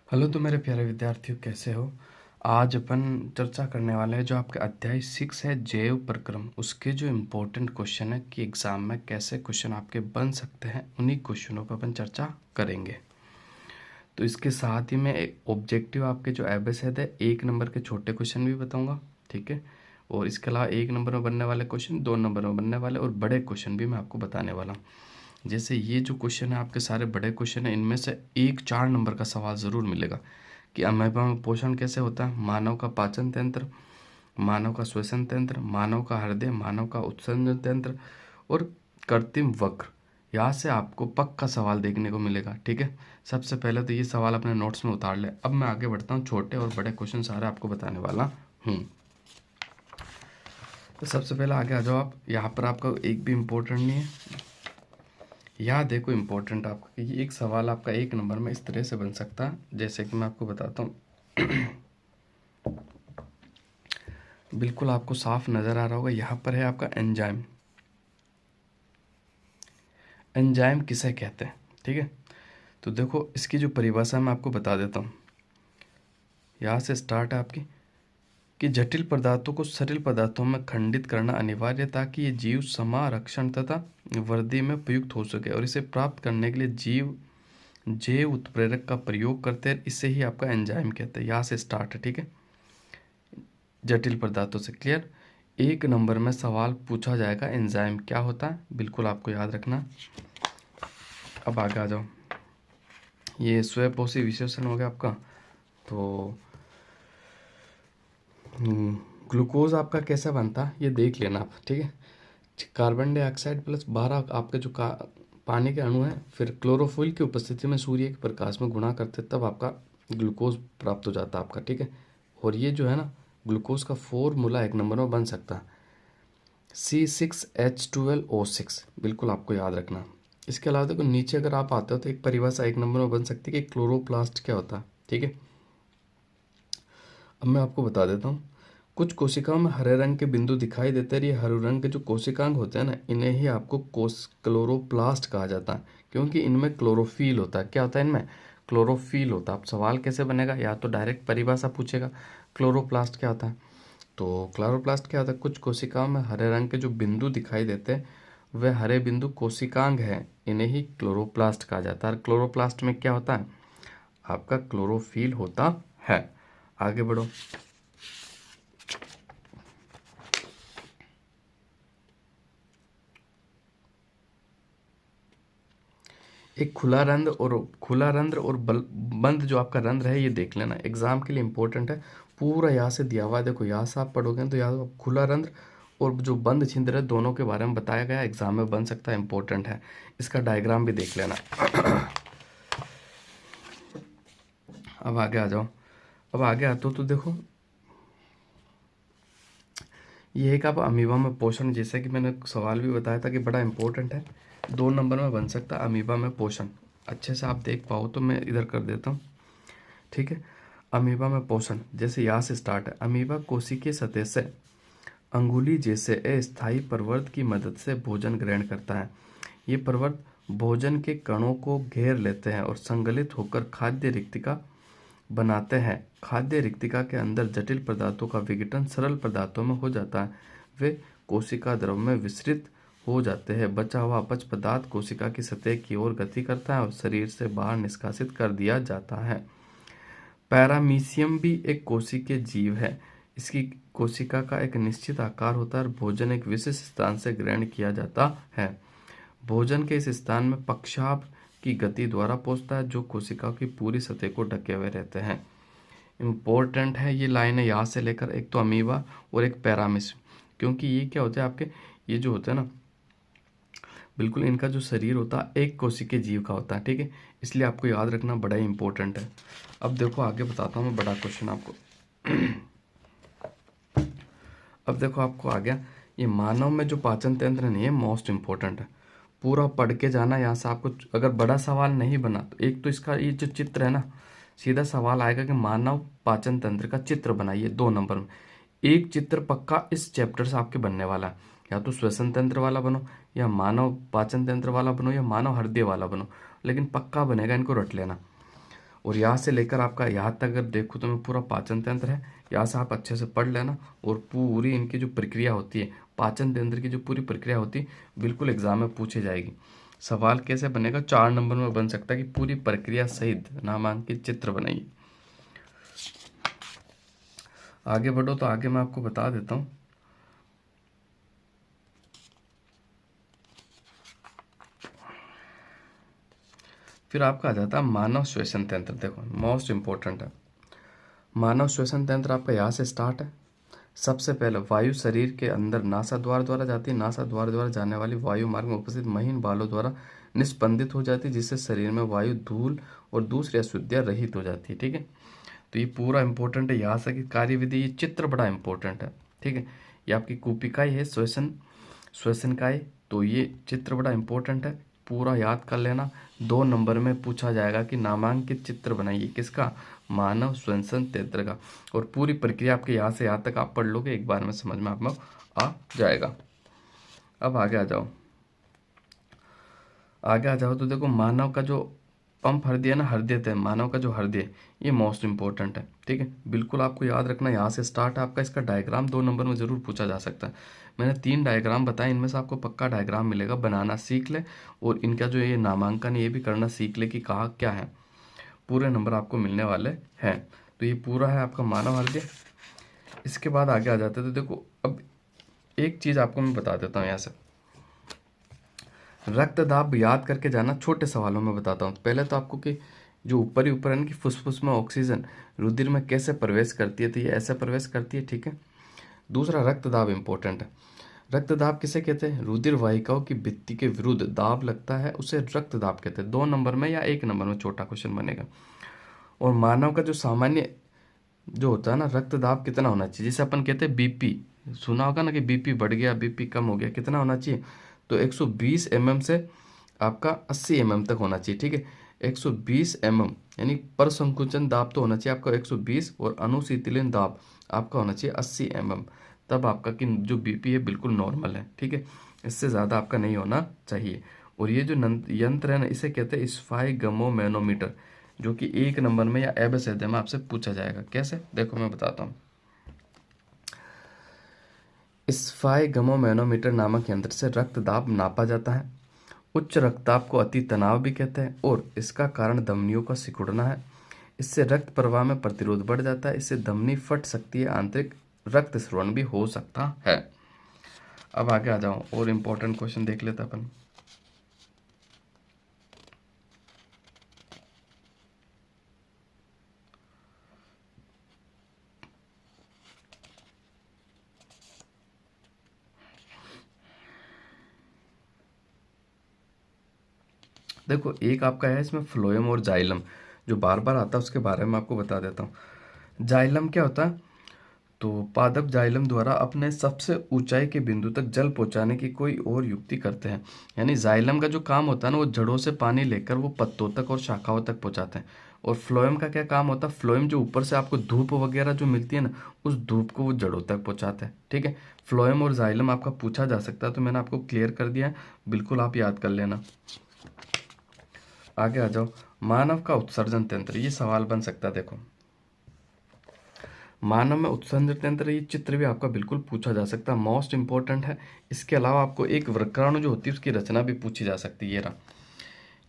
Hello तो मेरे प्यारे विद्यार्थियों, कैसे हो। आज अपन चर्चा करने वाले हैं जो आपके अध्याय 6 है जैव प्रक्रम, उसके जो इम्पोर्टेंट क्वेश्चन है कि एग्ज़ाम में कैसे क्वेश्चन आपके बन सकते हैं, उन्हीं क्वेश्चनों पर अपन चर्चा करेंगे। तो इसके साथ ही मैं एक ऑब्जेक्टिव आपके जो एबेसेड है 1 नंबर के छोटे क्वेश्चन भी बताऊंगा, ठीक है। और इसके अलावा 1 नंबर में बनने वाले क्वेश्चन, 2 नंबर में बनने वाले और बड़े क्वेश्चन भी मैं आपको बताने वाला हूँ। जैसे ये जो क्वेश्चन है आपके सारे बड़े क्वेश्चन है, इनमें से एक 4 नंबर का सवाल ज़रूर मिलेगा कि अमेबा में पोषण कैसे होता है, मानव का पाचन तंत्र, मानव का श्वसन तंत्र, मानव का हृदय, मानव का उत्सर्जन तंत्र और कृत्रिम वक्र। यहाँ से आपको पक्का सवाल देखने को मिलेगा, ठीक है। सबसे पहले तो ये सवाल अपने नोट्स में उतार ले। अब मैं आगे बढ़ता हूँ, छोटे और बड़े क्वेश्चन सारे आपको बताने वाला हूँ। तो सबसे पहले आगे आ जाओ आप। यहाँ पर आपका एक भी इम्पोर्टेंट नहीं है, यहाँ देखो इम्पोर्टेंट आपका कि ये एक सवाल आपका 1 नंबर में इस तरह से बन सकता है, जैसे कि मैं आपको बताता हूँ। बिल्कुल आपको साफ नज़र आ रहा होगा, यहाँ पर है आपका एंजाइम। एंजाइम किसे कहते हैं, ठीक है। तो देखो इसकी जो परिभाषा मैं आपको बता देता हूँ। यहाँ से स्टार्ट है आपकी कि जटिल पदार्थों को सरल पदार्थों में खंडित करना अनिवार्य है ताकि ये जीव समारक्षण तथा वृद्धि में प्रयुक्त हो सके, और इसे प्राप्त करने के लिए जीव जैव उत्प्रेरक का प्रयोग करते हैं, इसे ही आपका एंजाइम कहते हैं। यहाँ से स्टार्ट है, ठीक है। जटिल पदार्थों से क्लियर। 1 नंबर में सवाल पूछा जाएगा एंजाइम क्या होता है, बिल्कुल आपको याद रखना। अब आगे आ जाओ। ये स्वयंपोषी विशेषण हो गया आपका। तो ग्लूकोज आपका कैसा बनता है ये देख लेना आप, ठीक है। कार्बन डाइऑक्साइड प्लस 12 आपके जो पानी के अणु हैं, फिर क्लोरोफिल की उपस्थिति में सूर्य के प्रकाश में गुणा करते तब आपका ग्लूकोज प्राप्त हो जाता है आपका, ठीक है। और ये जो है ना ग्लूकोज का फॉर्मूला 1 नंबर में बन सकता है C6H12O6, बिल्कुल आपको याद रखना। इसके अलावा देखो नीचे अगर आप आते हो तो एक परिभाषा 1 नंबर में बन सकती है कि क्लोरोप्लास्ट क्या होता है, ठीक है। अब मैं आपको बता देता हूँ। कुछ कोशिकाओं में हरे रंग के बिंदु दिखाई देते हैं। ये हरे रंग के जो कोशिकांग होते हैं ना, इन्हें ही आपको क्लोरोप्लास्ट कहा जाता है, क्योंकि इनमें क्लोरोफिल होता है। क्या होता है इनमें? क्लोरोफिल होता है। अब सवाल कैसे बनेगा, या तो डायरेक्ट परिभाषा पूछेगा क्लोरोप्लास्ट क्या होता है। तो क्लोरोप्लास्ट क्या होता है, कुछ कोशिकाओं में हरे रंग के जो बिंदु दिखाई देते हैं वे हरे बिंदु कोशिकांग हैं, इन्हें ही क्लोरोप्लास्ट कहा जाता है। क्लोरोप्लास्ट में क्या होता है, आपका क्लोरोफिल होता है। आगे बढ़ो। एक खुला रंध्र और बंद जो आपका रंध्र है ये देख लेना, एग्जाम के लिए इंपॉर्टेंट है। पूरा यहाँ से दिया हुआ है, देखो यहाँ से आप पढ़ोगे तो यहाँ खुला रंध्र और जो बंद छिद्र है दोनों के बारे में बताया गया, एग्जाम में बन सकता है, इंपॉर्टेंट है। इसका डायग्राम भी देख लेना। अब आगे आ जाओ। अब आगे आते हो तो देखो ये एक आप अमीबा में पोषण, जैसे कि मैंने सवाल भी बताया था कि बड़ा इंपॉर्टेंट है, 2 नंबर में बन सकता है अमीबा में पोषण। अच्छे से आप देख पाओ तो मैं इधर कर देता हूँ, ठीक है। अमीबा में पोषण जैसे यहाँ से स्टार्ट है। अमीबा कोशिकीय सतह से अंगुली जैसे अस्थायी प्रवर्त की मदद से भोजन ग्रहण करता है। ये प्रवर्त भोजन के कणों को घेर लेते हैं और संगलित होकर खाद्य रिक्तिका बनाते हैं। खाद्य रिक्तिका के अंदर जटिल पदार्थों का विघटन सरल पदार्थों में हो जाता है। वे कोशिका द्रव में विसरित हो जाते हैं। बचा हुआ अपच पदार्थ कोशिका की सतह की ओर गति करता है और शरीर से बाहर निष्कासित कर दिया जाता है। पैरामीशियम भी एक कोशिकीय जीव है। इसकी कोशिका का एक निश्चित आकार होता है और भोजन एक विशिष्ट स्थान से ग्रहण किया जाता है। भोजन के इस स्थान में पक्षाभ की गति द्वारा पहुंचता है जो कोशिका की पूरी सतह को ढके हुए रहते हैं। इम्पोर्टेंट है ये लाइनें यहाँ से लेकर, एक तो अमीबा और एक पैरामीशियम, क्योंकि ये क्या होता है आपके, ये जो होता है ना बिल्कुल इनका जो शरीर होता है एक कोशिकीय जीव का होता है, ठीक है। इसलिए आपको याद रखना बड़ा ही इंपॉर्टेंट है। अब देखो आगे बताता हूँ मैं बड़ा क्वेश्चन आपको। अब देखो आपको आ गया, ये मानव में जो पाचन तंत्र नहीं है मोस्ट इंपॉर्टेंट है, पूरा पढ़ के जाना। यहाँ से आपको अगर बड़ा सवाल नहीं बना तो एक तो इसका ये जो चित्र है ना, सीधा सवाल आएगा कि मानव पाचन तंत्र का चित्र बनाइए 2 नंबर में। एक चित्र पक्का इस चैप्टर से आपके बनने वाला है, या तो श्वसन तंत्र वाला बनो, या मानव पाचन तंत्र वाला बनो, या मानव हृदय वाला बनो, लेकिन पक्का बनेगा, इनको रट लेना। और यहाँ से लेकर आपका यहाँ तक अगर देखो तो मैं पूरा पाचन तंत्र है, यहाँ से आप अच्छे से पढ़ लेना। और पूरी इनकी जो प्रक्रिया होती है, पाचन तंत्र की जो पूरी प्रक्रिया होती है, बिल्कुल एग्जाम में पूछी जाएगी। सवाल कैसे बनेगा, 4 नंबर में बन सकता है कि पूरी प्रक्रिया सहित नामांकित चित्र बनाइए। आगे बढ़ो तो आगे मैं आपको बता देता हूँ। फिर आपका आ जाता है मानव श्वसन तंत्र। देखो मोस्ट इंपॉर्टेंट है मानव श्वसन तंत्र। आपका यहाँ से स्टार्ट है। सबसे पहले वायु शरीर के अंदर नासा द्वार द्वारा जाती है। नासा द्वार द्वारा जाने वाली वायु मार्ग में उपस्थित महीन बालों द्वारा निस्पंदित हो जाती है, जिससे शरीर में वायु, धूल और दूसरी अशुद्धियां रहित हो जाती है। ठीक है, तो ये पूरा इंपॉर्टेंट है। यहाँ से की कार्यविधि, ये चित्र बड़ा इंपॉर्टेंट है। ठीक है, ये आपकी कुपिकाई है, श्वसनकाई, तो ये चित्र बड़ा इंपॉर्टेंट है, पूरा याद कर लेना। 2 नंबर में पूछा जाएगा कि नामांकित चित्र बनाइए, किसका, मानव श्वसन तंत्र का। और पूरी प्रक्रिया आपके यहाँ से यहाँ तक आप पढ़ लोगे, एक बार में समझ में आप आ जाएगा। अब आगे आ जाओ। तो देखो मानव का जो पंप हृदय ना, हृदय थे, मानव का जो हृदय, ये मोस्ट इंपॉर्टेंट है। ठीक है, बिल्कुल आपको याद रखना। यहाँ से स्टार्ट है आपका। इसका डायग्राम 2 नंबर में जरूर पूछा जा सकता है। मैंने 3 डायग्राम बताए, इनमें से आपको पक्का डायग्राम मिलेगा, बनाना सीख ले। और इनका जो ये नामांकन ये भी करना सीख ले कि कहाँ क्या है। पूरे नंबर आपको मिलने वाले हैं। तो ये पूरा है आपका मानव हृदय। इसके बाद आगे आ जाते हैं। तो देखो अब एक चीज़ आपको मैं बता देता हूँ यहाँ से। रक्त दाब याद करके जाना, छोटे सवालों में बताता हूँ। पहले तो आपको कि जो ऊपर ही ऊपर है कि फुसफुस में ऑक्सीजन रुधिर में कैसे प्रवेश करती है, तो ये ऐसे प्रवेश करती है। ठीक है, दूसरा रक्त दाब इंपॉर्टेंट है। रक्त दाब किसे कहते हैं, रुधिर वाहिकाओं की भित्ति के विरुद्ध दाब लगता है, उसे रक्त दाब कहते हैं। 2 नंबर में या 1 नंबर में छोटा क्वेश्चन बनेगा। और मानव का जो सामान्य जो होता है ना, रक्त दाब कितना होना चाहिए, जिसे अपन कहते हैं बीपी, सुना होगा ना कि बीपी बढ़ गया, बीपी कम हो गया, कितना होना चाहिए, तो 120 mm से आपका 80 mm तक होना चाहिए। ठीक है, 120 mm यानी पर संकुचन दाब तो होना चाहिए आपका 120, और अनुशीतलन दाब आपका होना चाहिए 80 mm। तब आपका कि जो बीपी है बिल्कुल नॉर्मल है। ठीक है, इससे ज़्यादा आपका नहीं होना चाहिए। और ये जो यंत्र है ना, इसे कहते हैं स्फाइगमोमैनोमीटर, जो कि 1 नंबर में या एबीसीडी में आपसे पूछा जाएगा। कैसे, देखो मैं बताता हूँ। स्फाइगमोमैनोमीटर नामक यंत्र से रक्त दाब नापा जाता है। उच्च रक्तचाप को अति तनाव भी कहते हैं, और इसका कारण धमनियों का सिकुड़ना है। इससे रक्त प्रवाह में प्रतिरोध बढ़ जाता है, इससे धमनी फट सकती है, आंतरिक रक्त स्राव भी हो सकता है। अब आगे आ जाओ और इम्पोर्टेंट क्वेश्चन देख लेते अपन। देखो एक आपका है इसमें फ्लोएम और जाइलम, जो बार बार आता है, उसके बारे में आपको बता देता हूँ। जाइलम क्या होता है, तो पादप जाइलम द्वारा अपने सबसे ऊंचाई के बिंदु तक जल पहुंचाने की कोई और युक्ति करते हैं। यानी जाइलम का जो काम होता है ना, वो जड़ों से पानी लेकर वो पत्तों तक और शाखाओं तक पहुंचाते हैं। और फ्लोएम का क्या काम होता है, फ्लोएम जो ऊपर से आपको धूप वगैरह जो मिलती है ना, उस धूप को वो जड़ों तक पहुंचाते हैं। ठीक है, फ्लोएम और जाइलम आपका पूछा जा सकता है, तो मैंने आपको क्लियर कर दिया है, बिल्कुल आप याद कर लेना। आगे आ जाओ, मानव का उत्सर्जन तंत्र, ये सवाल बन सकता है। देखो मानव में उत्सर्जन तंत्र, ये चित्र भी आपका बिल्कुल पूछा जा सकता है, मोस्ट इंपॉर्टेंट है। इसके अलावा आपको एक वृक्काणु जो होती है उसकी रचना भी पूछी जा सकती है।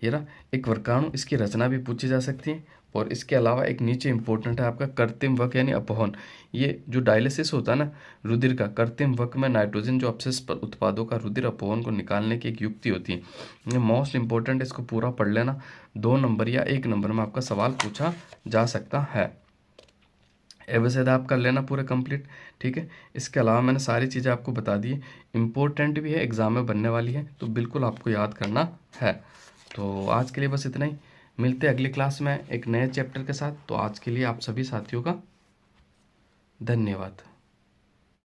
ये रहा एक वृक्काणु, इसकी रचना भी पूछी जा सकती है। और इसके अलावा एक नीचे इंपॉर्टेंट है आपका कृत्रिम वक यानी अपहरण। ये जो डायलिसिस होता है ना रुधिर का, कृत्रिम वक में नाइट्रोजन जो अपशिष्ट उत्पादों का रुधिर अपहरण को निकालने की एक युक्ति होती है। ये मोस्ट इंपॉर्टेंट, इसको पूरा पढ़ लेना। 2 नंबर या 1 नंबर में आपका सवाल पूछा जा सकता है। एबीसीडी आप कर लेना पूरे कंप्लीट। ठीक है, इसके अलावा मैंने सारी चीज़ें आपको बता दी है, इम्पोर्टेंट भी है, एग्जाम में बनने वाली है, तो बिल्कुल आपको याद करना है। तो आज के लिए बस इतना ही, मिलते हैं अगली क्लास में एक नए चैप्टर के साथ। तो आज के लिए आप सभी साथियों का धन्यवाद।